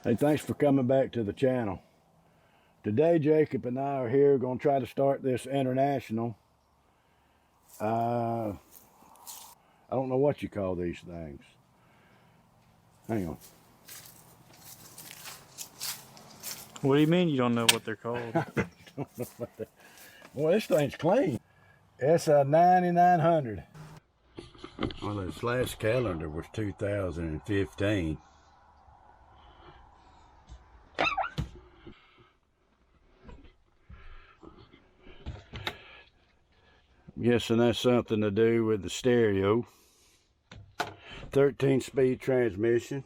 Hey, thanks for coming back to the channel. Today, Jacob and I are here going to try to start this international. I don't know what you call these things. Hang on. What do you mean you don't know what they're called? Don't know what they... Well, this thing's clean. It's a 9900. Well, this last calendar was 2015. I'm guessing that's something to do with the stereo. 13-speed transmission.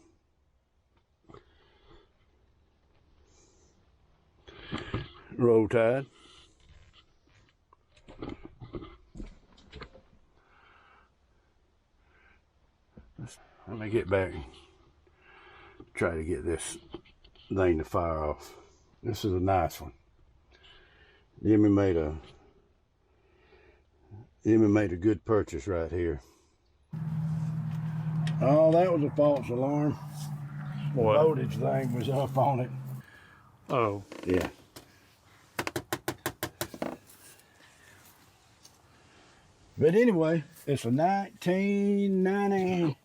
Roll tide. Let me get back and try to get this thing to fire off. This is a nice one. Jimmy made a good purchase right here. Oh, that was a false alarm. What? The voltage thing was up on it. Oh. Yeah. But anyway, it's a 1999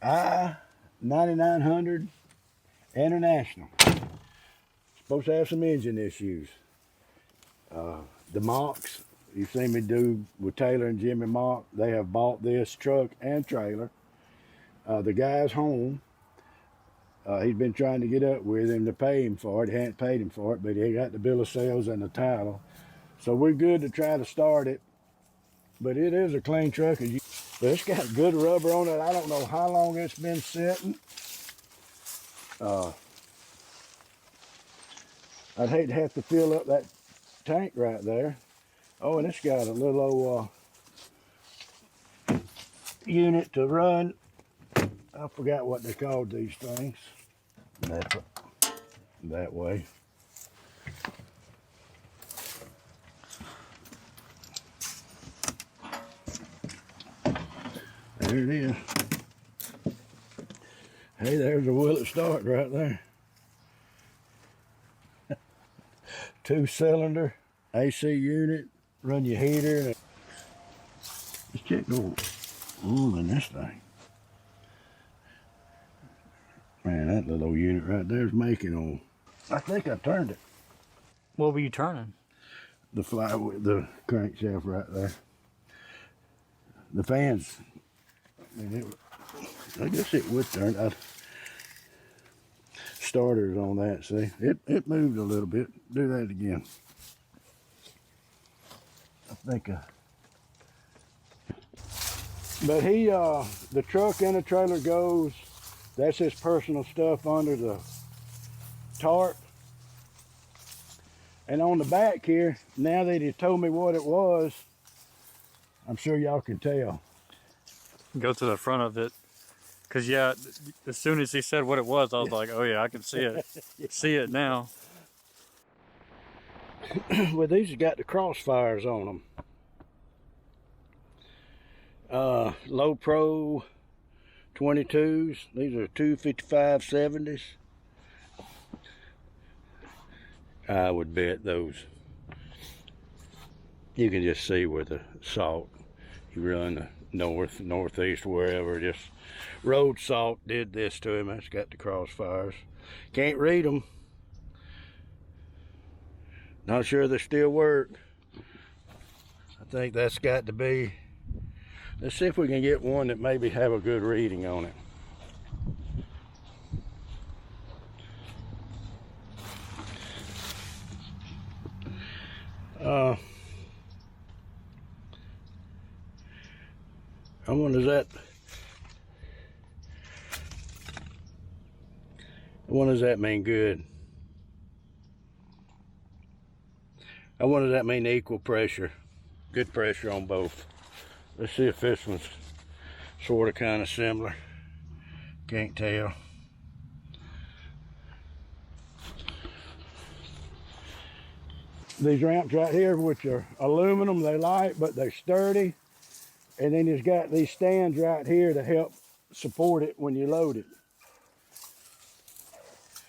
I-9900 International. Supposed to have some engine issues. The Mocks, you've seen me do with Taylor and Jimmy Mock, they have bought this truck and trailer. The guy's home. He's been trying to get up with him to pay him for it. He hadn't paid him for it, but he got the bill of sales and the title. So we're good to try to start it. But it is a clean truck. But it's got good rubber on it. I don't know how long it's been sitting. I'd hate to have to fill up that tank right there. Oh, and it's got a little old unit to run. I forgot what they called these things. That way. There it is. Hey, there's a will it start right there. 2-cylinder AC unit, run your heater. Let's check the oil in this thing. Man, that little old unit right there is making oil. I think I turned it. What were you turning? The the crankshaft right there. The fans, I guess it would turn. Starters on that, see? It moved a little bit. Do that again. I think but the truck and the trailer goes, that's his personal stuff under the tarp. And on the back here, now that he told me what it was, I'm sure y'all can tell. Go to the front of it. Because, yeah, as soon as he said what it was, I was like, oh, yeah, I can see it. Yeah. See it now. Well, these have got the crossfires on them. Low Pro 22s. These are 255/70s. I would bet those. You can just see where the salt, you run the northeast, wherever, just road salt did this to him. That's got the crossfires. Can't read them. Not sure they still work. I think that's got to be, let's see if we can get one that maybe have a good reading on it. I wonder does that mean good? I wonder does that mean equal pressure? Good pressure on both. Let's see if this one's sort of kind of similar. Can't tell. These ramps right here, which are aluminum, they light, but they're sturdy. And then it's got these stands right here to help support it when you load it.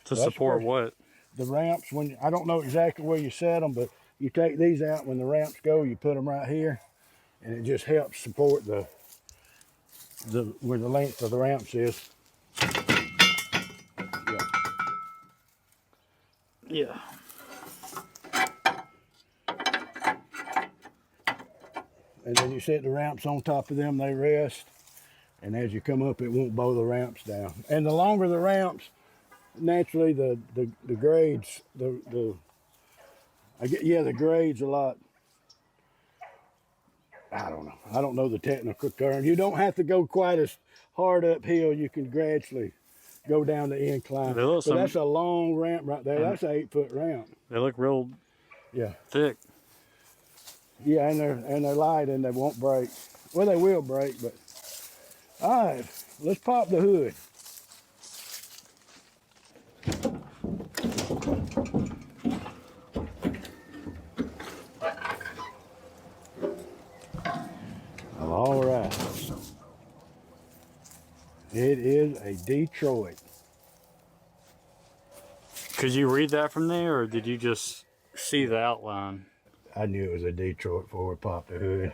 To That's support where what? the ramps, when I don't know exactly where you set them, but you take these out when the ramps go, you put them right here, and it just helps support the where the length of the ramps is. Yeah. And then you set the ramps on top of them, they rest. And as you come up, it won't bow the ramps down. And the longer the ramps, naturally the grades, the grades a lot. I don't know the technical term. You don't have to go quite as hard uphill. You can gradually go down the incline. But that's a long ramp right there. That's an 8-foot ramp. They look real thick. Yeah, and they're light and they won't break. Well, they will break, but all right, let's pop the hood. All right. It is a Detroit. Could you read that from there, or did you just see the outline? I knew it was a Detroit before we popped the hood.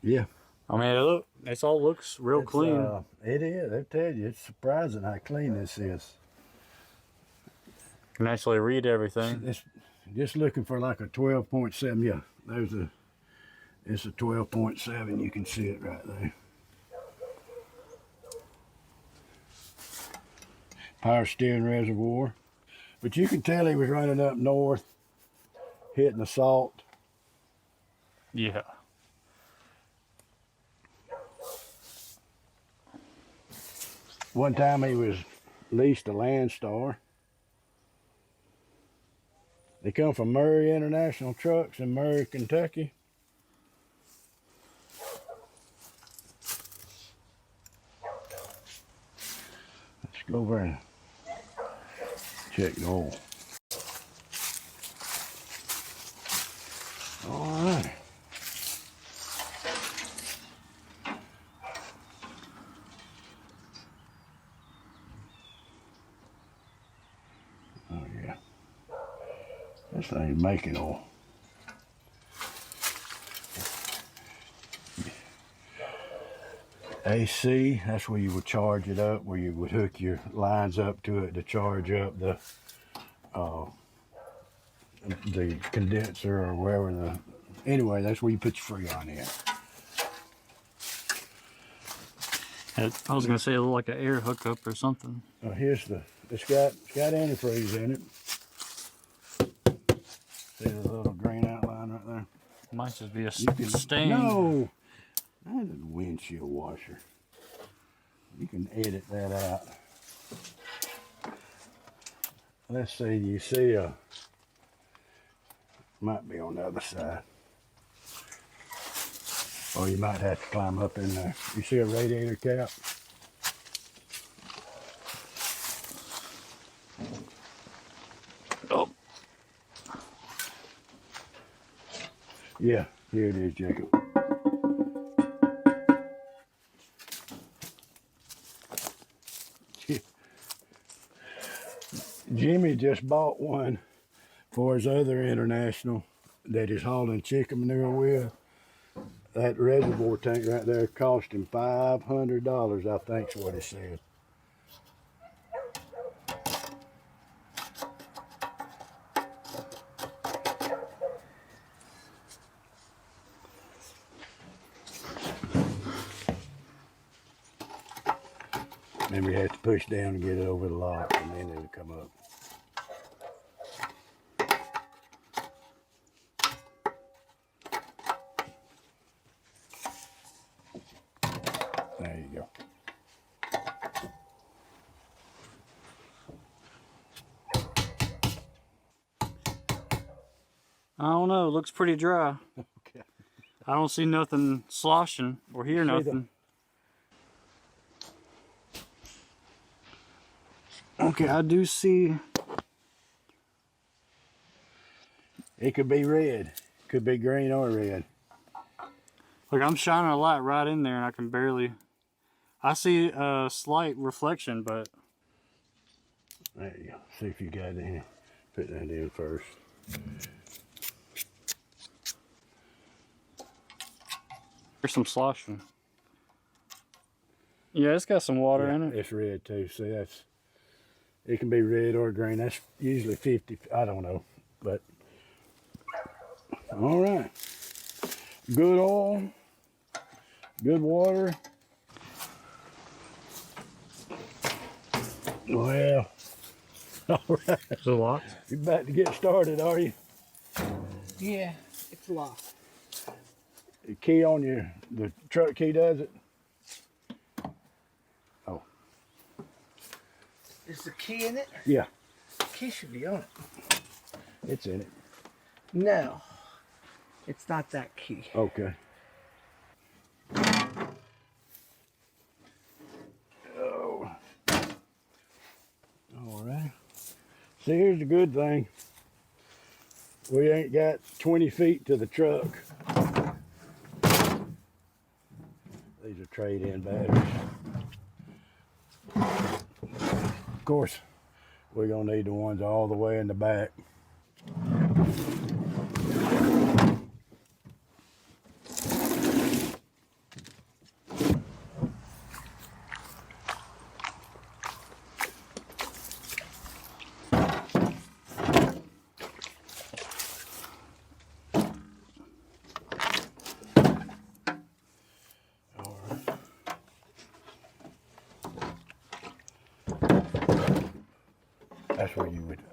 Yeah. I mean, it all looks real clean. It is. I tell you, it's surprising how clean this is. Can actually read everything. It's just looking for like a 12.7. Yeah, it's a 12.7. You can see it right there. Power steering reservoir. But you can tell he was running up north, hitting the salt. Yeah. One time he was leased a Landstar. They come from Murray International Trucks in Murray, Kentucky. Let's go over and check the oil. All right. Oh yeah. This thing's making oil. AC, that's where you would charge it up, where you would hook your lines up to it to charge up the condenser or wherever anyway, that's where you put your Freon in. I was gonna say it looked like an air hookup or something. Here's it's got antifreeze in it. See the little green outline right there? Might just be a stain. No, that is a windshield washer. You can edit that out. Let's see, you see might be on the other side. Or you might have to climb up in there. You see a radiator cap? Oh. Yeah, here it is, Jacob. Jimmy just bought one for his other International that he's hauling chicken manure with. That reservoir tank right there cost him $500, I think is what he said. Then we have to push down and get it over the lock, and then it'll come up. There you go. I don't know. It looks pretty dry. Okay. I don't see nothing sloshing or hear nothing. Okay, I do see. It could be red. Could be green or red. Look, I'm shining a light right in there and I can barely... I see a slight reflection, but... There you go. See if you got it in. Put that in first. There's some sloshing. Yeah, it's got some water Yeah, in it. it's red too. See, that's... It can be red or green. That's usually 50. I don't know, but... All right. Good oil. Good water. Well, all right. Is it locked? You about to get started, are you? Yeah, it's locked. The key on the truck key does it? Oh. Is the key in it? Yeah, The key should be on it. it's in it. No, it's not that key. Okay. Oh. All right. See, here's the good thing. We ain't got 20 feet to the truck. These are trade-in batteries. Of course, we're gonna need the ones all the way in the back.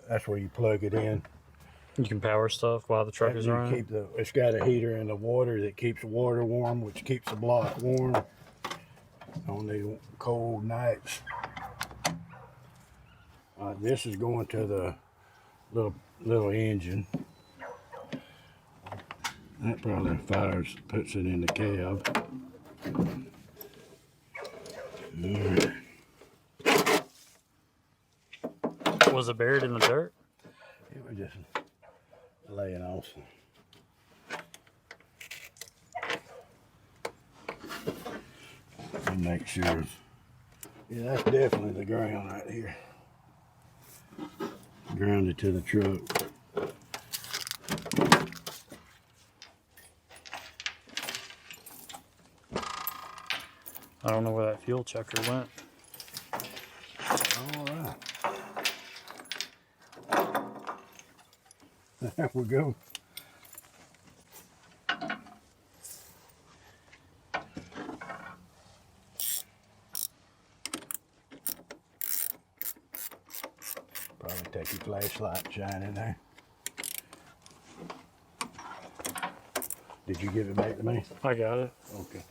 That's where you plug it in. You can power stuff while the truck is You running. it's got a heater in the water that keeps the water warm, which keeps the block warm on the cold nights. This is going to the little engine. That probably puts it in the cab. Was it buried in the dirt? It was just laying off. And make sure. Yeah, that's definitely the ground right here. Grounded to the truck. I don't know where that fuel checker went. All right. There we go. Probably take your flashlight and shine in there. Did you give it back to me? I got it. Okay.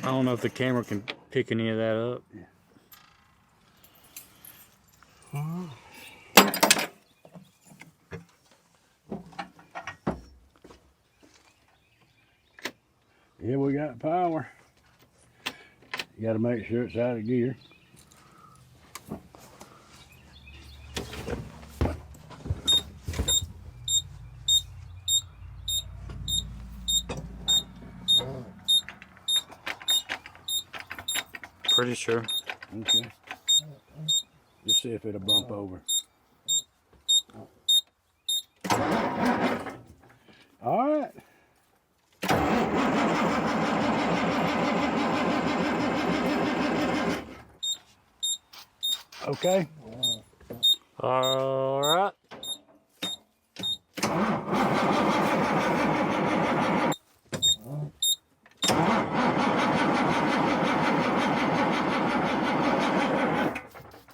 I don't know if the camera can pick any of that up. Yeah. Yeah, we got power. You got to make sure it's out of gear. Pretty sure. Okay. Just see if it'll bump over. All right. Okay. All right.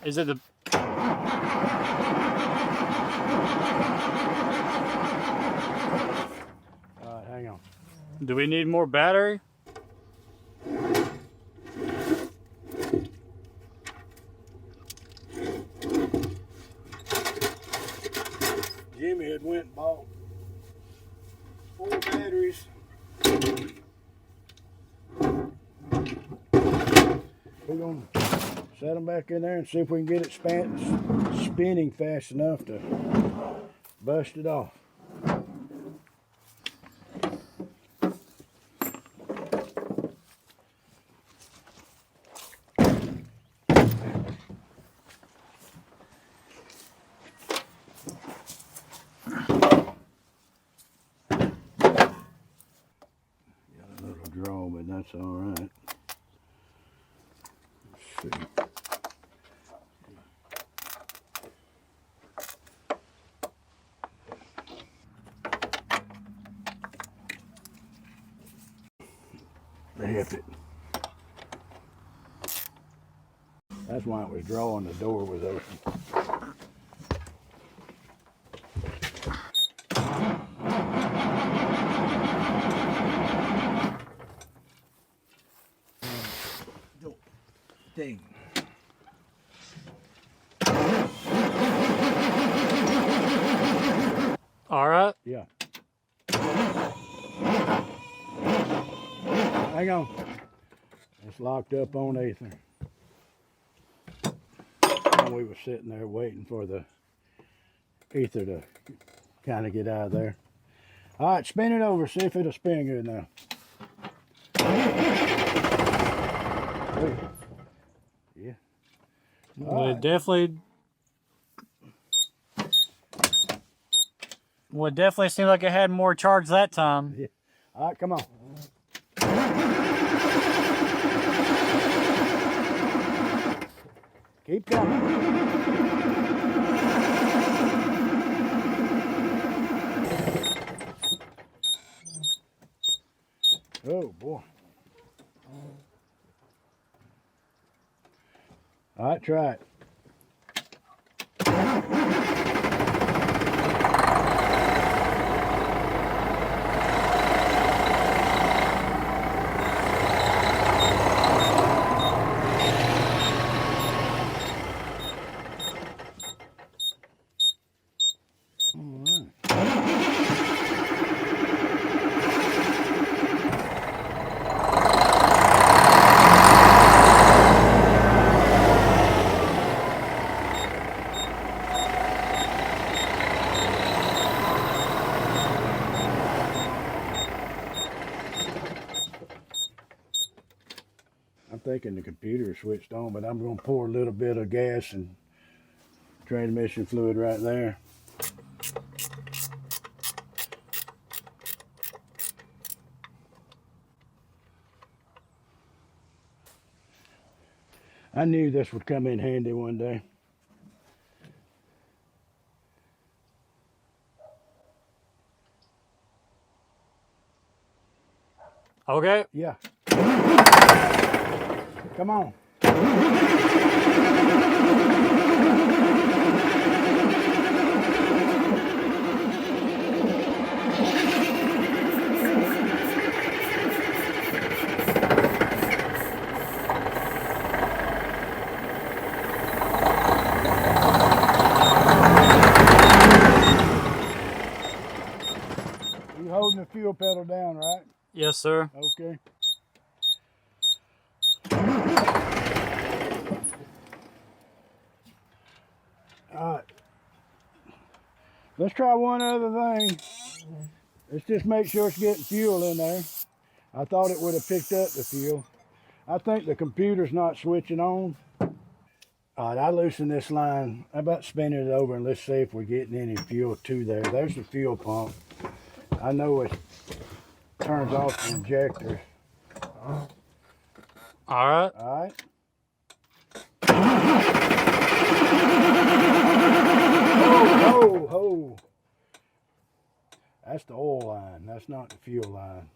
Is it the... All right, hang on. Do we need more battery? Jimmy had went and bought 4 batteries. We're gonna see Set them back in there and see if we can get it spinning fast enough to bust it off. Draw, but that's all right. Let's see. Hit it. That's why it was drawing. The door was open. Ding. All right. Yeah. Hang on. It's locked up on ether. And we were sitting there waiting for the ether to kind of get out of there. All right, spin it over. See if it'll spin good now. Yeah. Well, it definitely seemed like it had more charge that time. Yeah. All right, come on. Keep coming. Oh boy. All right, try it. I'm thinking the computer switched on, but I'm going to pour a little bit of gas and transmission fluid right there. I knew this would come in handy one day. Okay. Yeah. Come on. You holding the fuel pedal down, right? Yes, sir. Okay. All right. Let's try one other thing. Let's just make sure it's getting fuel in there. I thought it would have picked up the fuel. I think the computer's not switching on. All right, I loosen this line. How about spinning it over and let's see if we're getting any fuel to there. There's the fuel pump. I know it turns off the injectors. All right. All right. Ho, ho, ho. That's the oil line. That's not the fuel line.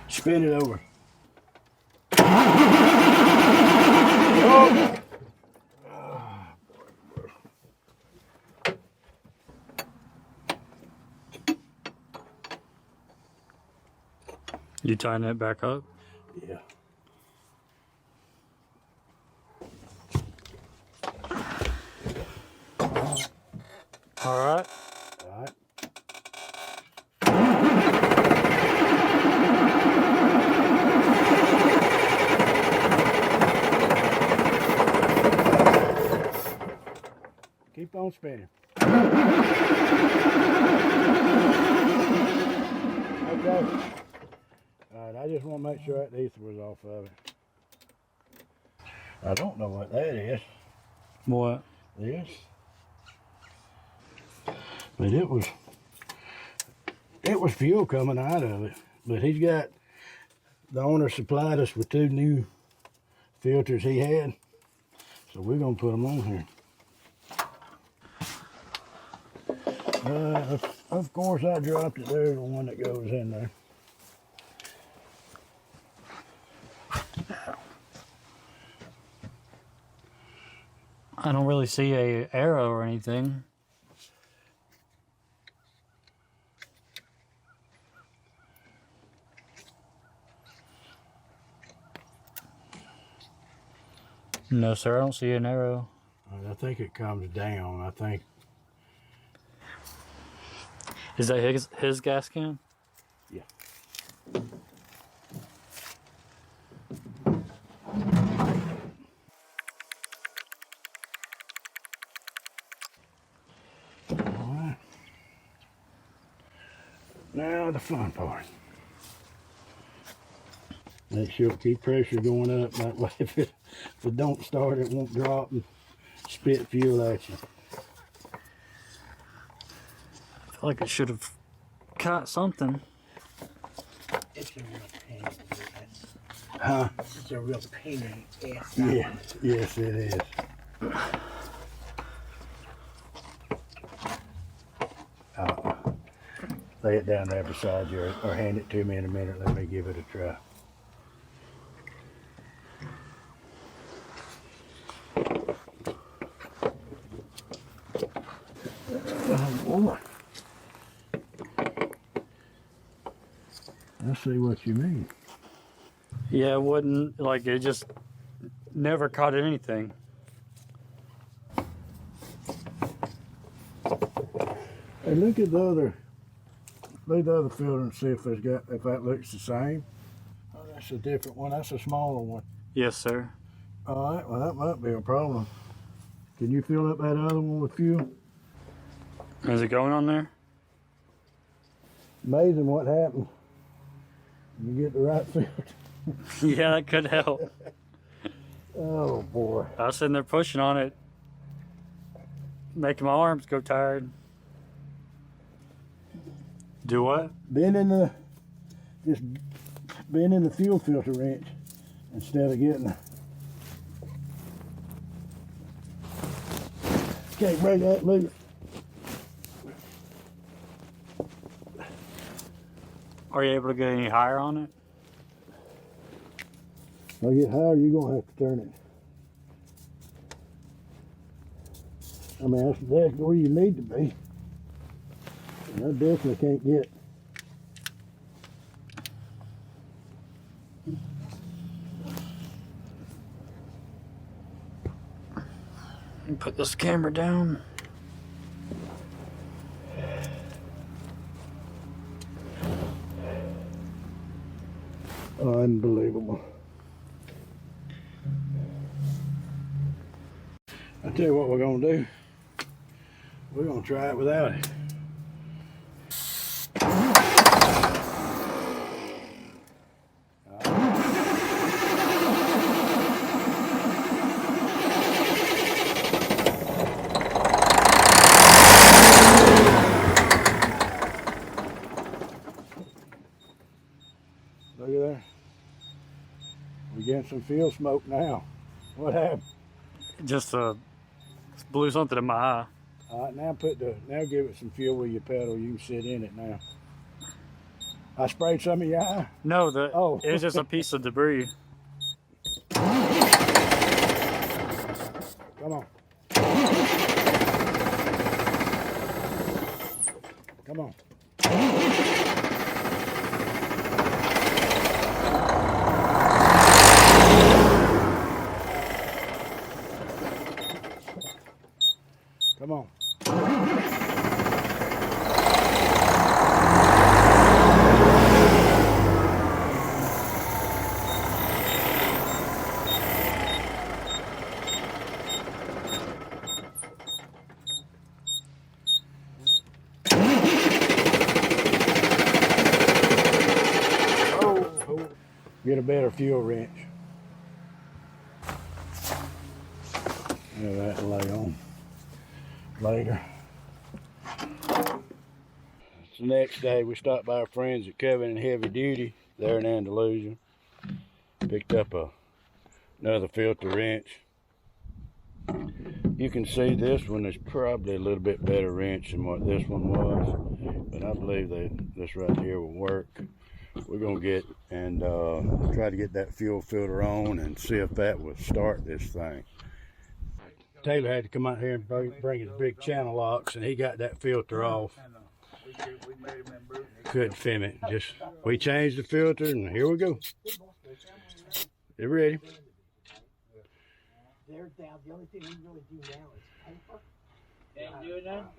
Spin it over. Oh. You tighten it back up? Yeah. All right. All right. Keep on spinning. Okay. All right, I just want to make sure that ether was off of it. I don't know what that is. What? This. But it was fuel coming out of it. But he's got, the owner supplied us with 2 new filters he had. So we're gonna put them on here. Of course I dropped it. There's the one that goes in there. I don't really see a arrow or anything. No, sir, I don't see an arrow. I think it comes down. I think. Is that his gas can? Yeah. All right. Now the fun part. Make sure to keep pressure going up. That way, if it don't start, it won't drop and spit fuel at you. I feel like it should have caught something. It's a real pain in the ass. Huh? It's a real pain in the ass. Yeah. Yes, it is. Lay it down there beside you, or hand it to me in a minute. Let me give it a try. Oh boy. I see what you mean. Yeah, it wouldn't, like, it just never caught anything. Hey, look at the other filter and see if that looks the same. Oh, that's a different one. That's a smaller one. Yes, sir. All right, well, that might be a problem. Can you fill up that other one with fuel? Is it going on there? Amazing what happens. You get the right filter. Yeah, that could help. Oh boy. I was sitting there pushing on it, making my arms go tired. Do what? Bend in the fuel filter wrench instead of getting the. Can't break that loose. Are you able to get any higher on it? If I get higher, you're gonna have to turn it. I mean, that's where you need to be. And I definitely can't get. Put this camera down. Unbelievable. I tell you what we're gonna do. We're gonna try it without it. Look at there. We're getting some fuel smoke now. What happened? Just blew something in my eye. All right, now give it some fuel with your pedal. You can sit in it now. I sprayed some of your eye. No, Oh. it was just a piece of debris. Come on. Come on. get a better fuel wrench. Have that to lay on later. It's the next day. We stopped by our friends at Covenant Heavy Duty there in Andalusia. Picked up another filter wrench. You can see this one is probably a little bit better wrench than what this one was, but I believe that this right here will work. We're gonna get and try to get that fuel filter on and see if that will start this thing. Taylor had to come out here and bring his big channel locks, and he got that filter off. Couldn't film it. Just we changed the filter, and here we go. They're ready. They're down. The only thing we really do now is paper. Can't do it now?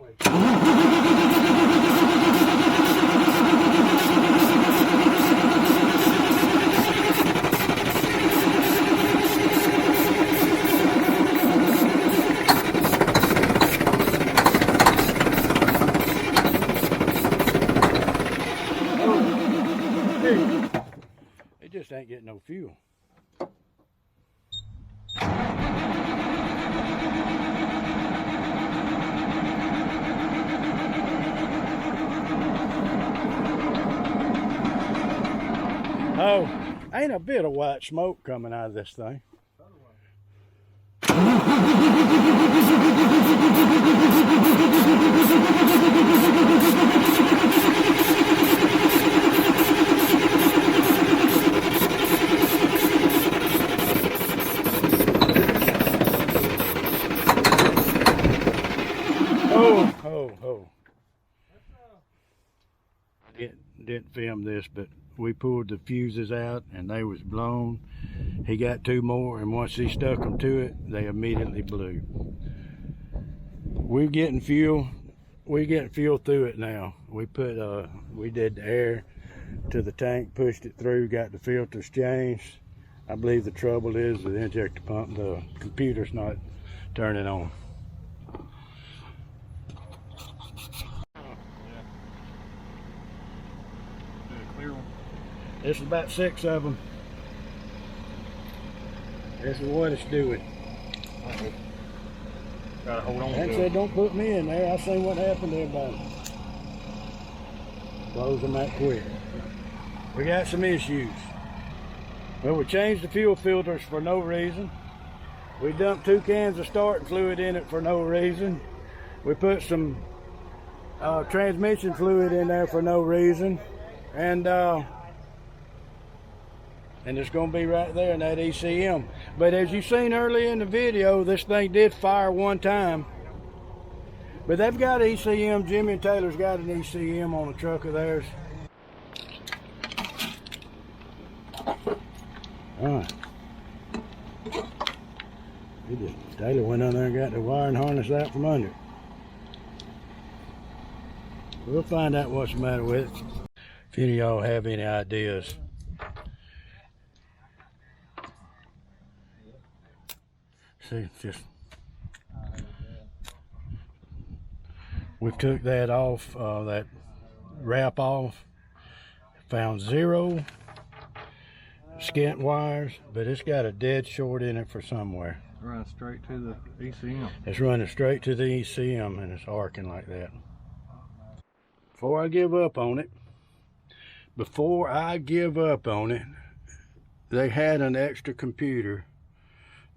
It just ain't getting no fuel. Oh, ain't a bit of white smoke coming out of this thing. Oh. Didn't film this, but we pulled the fuses out and they was blown. He got two more, and once he stuck them to it, they immediately blew. We're getting fuel. We're getting fuel through it now. We did the air to the tank, pushed it through, got the filters changed. I believe the trouble is the injector pump, the computer's not turning on. This is about 6 of them. This is what it's doing. Gotta hold on And to said, it. don't put me in there. I seen what happened to everybody. Blows them that quick. We got some issues. Well, we changed the fuel filters for no reason. We dumped 2 cans of starting fluid in it for no reason. We put some transmission fluid in there for no reason. And it's going to be right there in that ECM. But as you seen earlier in the video, this thing did fire one time. But they've got ECM. Jimmy and Taylor's got an ECM on the truck of theirs. All right. Taylor went on there and got the wiring harness out from under it. We'll find out what's the matter with it. If any of y'all have any ideas, see, just we took that off, that wrap off, found 0 skint wires, but it's got a dead short in it for somewhere. Running straight to the ECM. It's running straight to the ECM, and it's arcing like that. Before I give up on it, they had an extra computer,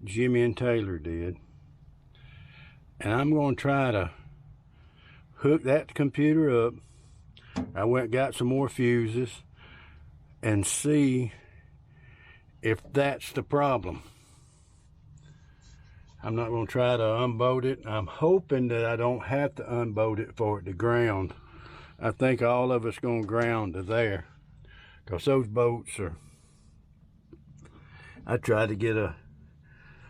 Jimmy and Taylor did, and I'm going to try to hook that computer up. I went and got some more fuses and see if that's the problem. I'm not going to try to unbolt it. I'm hoping that I don't have to unbolt it for it to ground. I think all of it's going to ground to there, because those bolts are, I tried to get a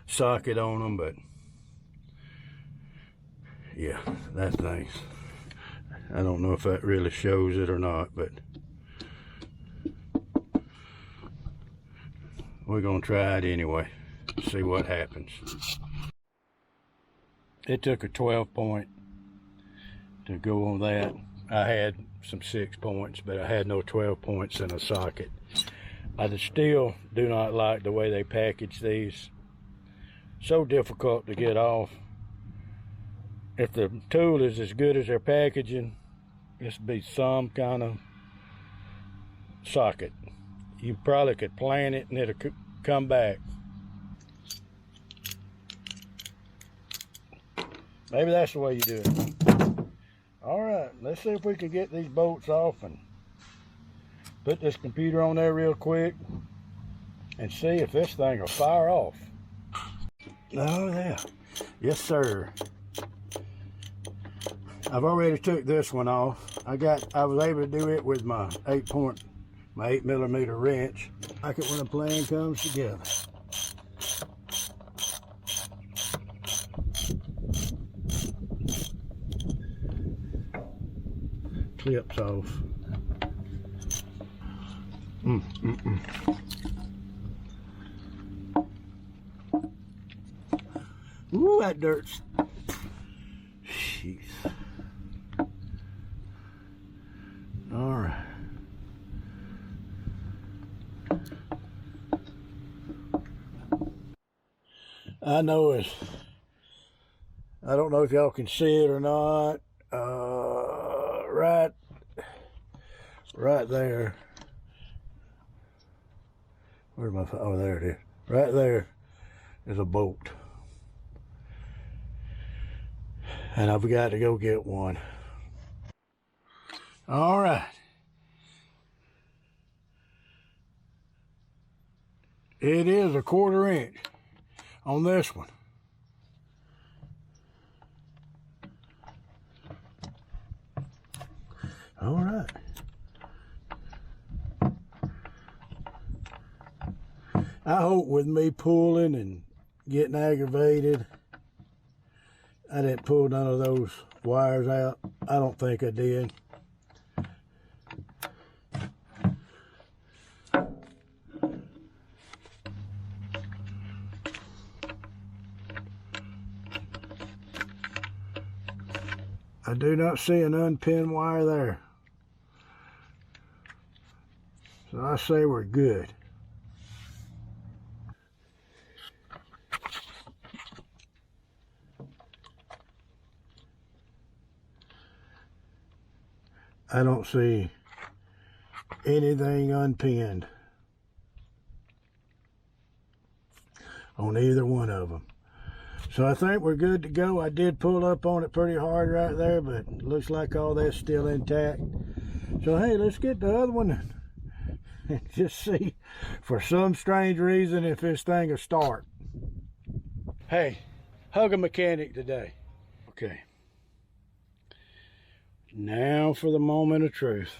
socket on them, but yeah, that thing's, I don't know if that really shows it or not, but we're going to try it anyway, see what happens. It took a 12 point to go on that. I had some 6 points, but I had no 12 points in a socket. I still do not like the way they package these. So difficult to get off. If the tool is as good as their packaging, this would be some kind of socket. You probably could plant it and it'll come back. Maybe that's the way you do it. All right, let's see if we can get these bolts off and put this computer on there real quick and see if this thing will fire off. Oh yeah, yes sir. I've already took this one off. I was able to do it with my 8mm wrench. I like it when a plan comes together. Clips off. Ooh, that dirt's. Jeez. All right. I know it's. I don't know if y'all can see it or not. Right there. Where's my? Oh, there it is. Right there is a bolt. And I've got to go get one. All right. It is a 1/4 inch on this one. All right. I hope with me pulling and getting aggravated, I didn't pull none of those wires out. I don't think I did. I do not see an unpinned wire there. So I say we're good. I don't see anything unpinned on either one of them. So I think we're good to go. I did pull up on it pretty hard right there, but it looks like all that's still intact. So hey, let's get the other one and just see for some strange reason if this thing will start. Hey, hug a mechanic today. Okay. Now for the moment of truth.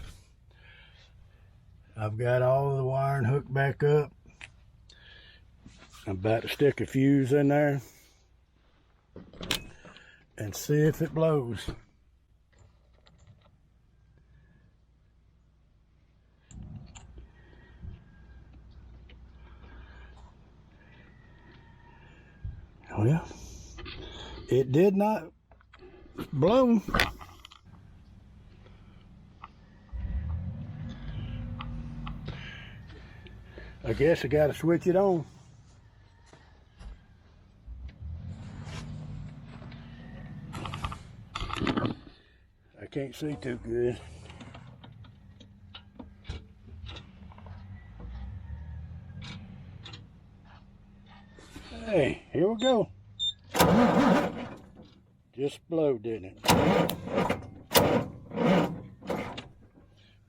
I've got all of the wiring hooked back up. I'm about to stick a fuse in there and see if it blows. Oh yeah, it did not blow. I guess I gotta switch it on. I can't see too good. Hey, here we go. Just blowed, didn't it?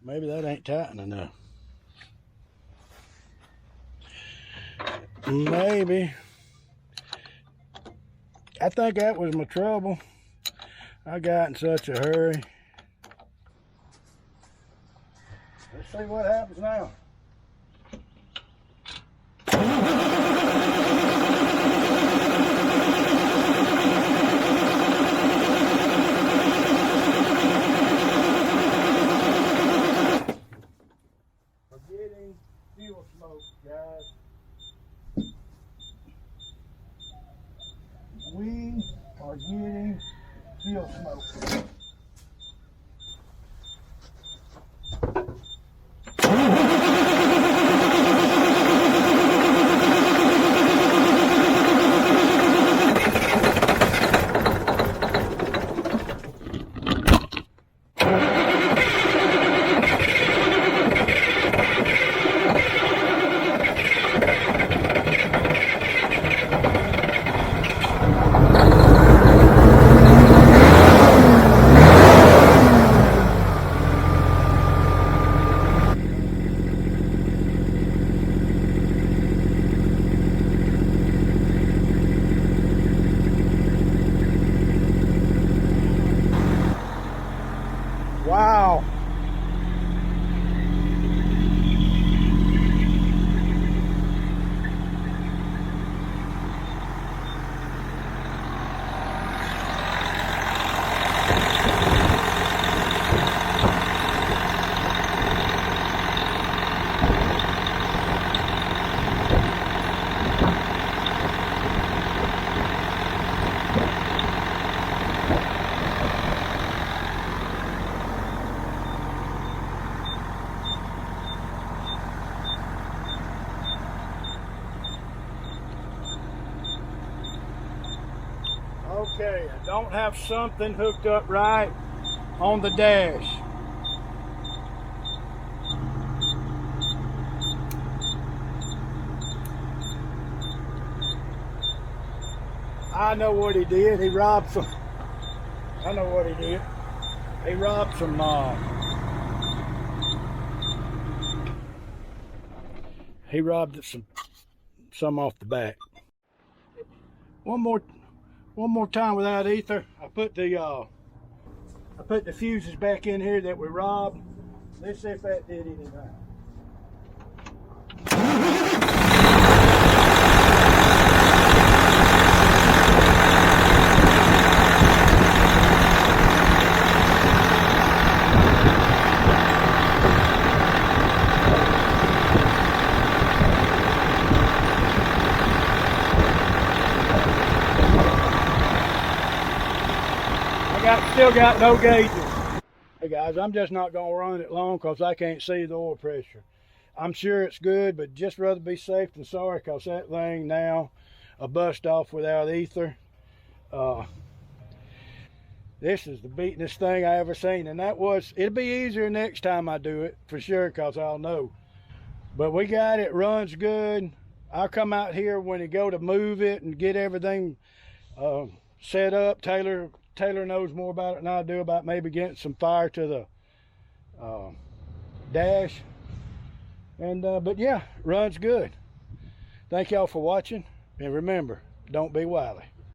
Maybe that ain't tight enough. Maybe. I think that was my trouble. I got in such a hurry. Let's see what happens now. We're getting fuel smoke, guys. We are getting fuel smoke. Wow. Okay, I don't have something hooked up right on the dash. I know what he did. He robbed some. I know what he did. He robbed some. He robbed some off the back. One more time without ether. I put the fuses back in here that we robbed. Let's see if that did anything. Still got no gauges. Hey guys, I'm just not gonna run it long because I can't see the oil pressure. I'm sure it's good, but just rather be safe than sorry because that thing now a bust off without ether. This is the beatingest thing I ever seen, and it'll be easier next time I do it for sure because I'll know. But we got it, runs good. I'll come out here when you go to move it and get everything set up. Taylor knows more about it than I do about maybe getting some fire to the dash. And but yeah, runs good. Thank y'all for watching, and remember, don't be wily.